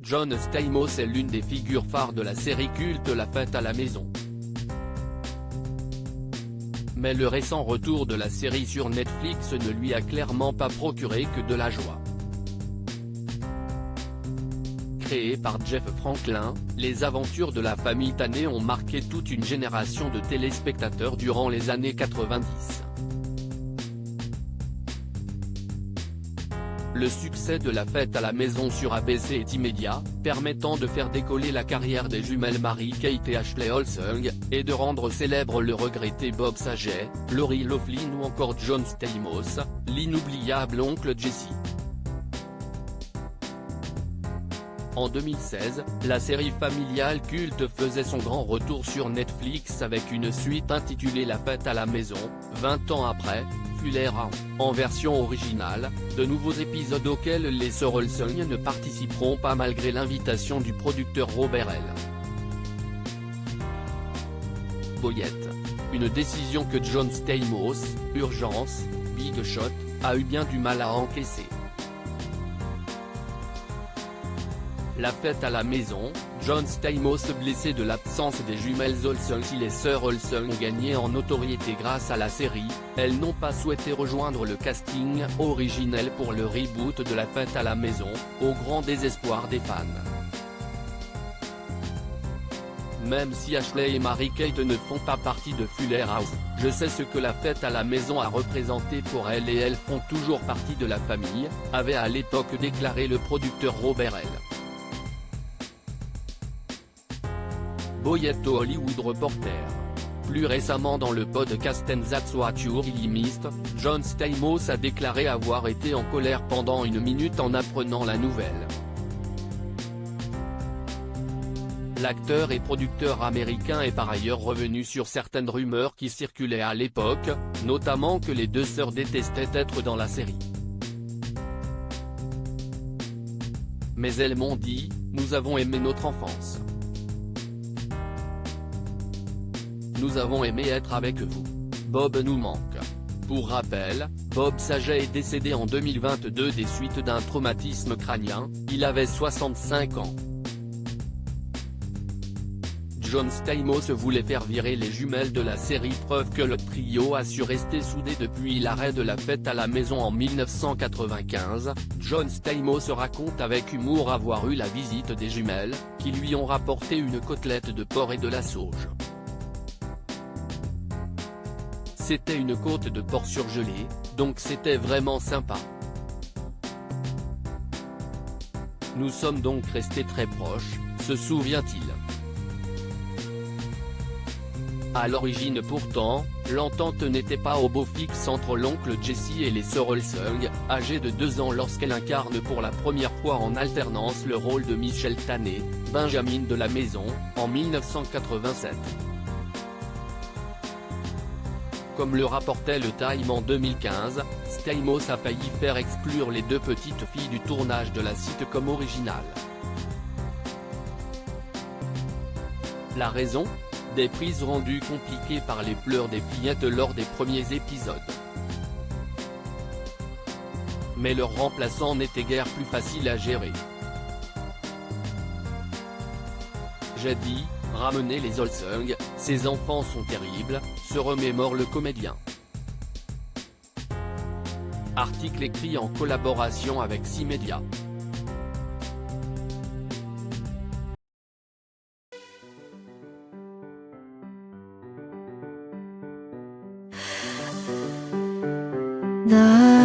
John Stamos est l'une des figures phares de la série culte La Fête à la maison. Mais le récent retour de la série sur Netflix ne lui a clairement pas procuré que de la joie. Créé par Jeff Franklin, les aventures de la famille Tanner ont marqué toute une génération de téléspectateurs durant les années 90. Le succès de La Fête à la maison sur ABC est immédiat, permettant de faire décoller la carrière des jumelles Mary-Kate et Ashley Olsen, et de rendre célèbre le regretté Bob Saget, Lori Loughlin ou encore John Stamos, l'inoubliable oncle Jesse. En 2016, la série familiale culte faisait son grand retour sur Netflix avec une suite intitulée La Fête à la maison. 20 ans après, Fuller House, en version originale, de nouveaux épisodes auxquels les sœurs Olsen ne participeront pas malgré l'invitation du producteur Robert L. Boyette. Une décision que John Stamos, urgence, Big Shot, a eu bien du mal à encaisser. La Fête à la maison, John Stamos blessé de l'absence des jumelles Olsen. Si les sœurs Olsen ont gagné en notoriété grâce à la série, elles n'ont pas souhaité rejoindre le casting originel pour le reboot de La Fête à la maison, au grand désespoir des fans. Même si Ashley et Mary-Kate ne font pas partie de Fuller House, je sais ce que La Fête à la maison a représenté pour elles et elles font toujours partie de la famille, avait à l'époque déclaré le producteur Robert L. Boyette au Hollywood Reporter. Plus récemment dans le podcast And That's What You Really Missed, John Stamos a déclaré avoir été en colère pendant une minute en apprenant la nouvelle. L'acteur et producteur américain est par ailleurs revenu sur certaines rumeurs qui circulaient à l'époque, notamment que les deux sœurs détestaient être dans la série. Mais elles m'ont dit, nous avons aimé notre enfance. Nous avons aimé être avec vous. Bob nous manque. Pour rappel, Bob Saget est décédé en 2022 des suites d'un traumatisme crânien, il avait 65 ans. John Stamos voulait faire virer les jumelles de la série, preuve que le trio a su rester soudé depuis l'arrêt de La Fête à la maison en 1995. John Stamos raconte avec humour avoir eu la visite des jumelles, qui lui ont rapporté une côtelette de porc et de la sauge. C'était une côte de porc surgelée, donc c'était vraiment sympa. Nous sommes donc restés très proches, se souvient-il. À l'origine pourtant, l'entente n'était pas au beau fixe entre l'oncle Jesse et les sœurs Olsen, âgées de 2 ans lorsqu'elle incarne pour la première fois en alternance le rôle de Michelle Tanner, Benjamin de la maison, en 1987. Comme le rapportait le Time en 2015, Stamos a failli faire exclure les deux petites filles du tournage de la sitcom originale. La raison ? Des prises rendues compliquées par les pleurs des fillettes lors des premiers épisodes. Mais leur remplaçant n'était guère plus facile à gérer. J'ai dit, ramenez les Olsen, ces enfants sont terribles, se remémore le comédien. Article écrit en collaboration avec C-Media. The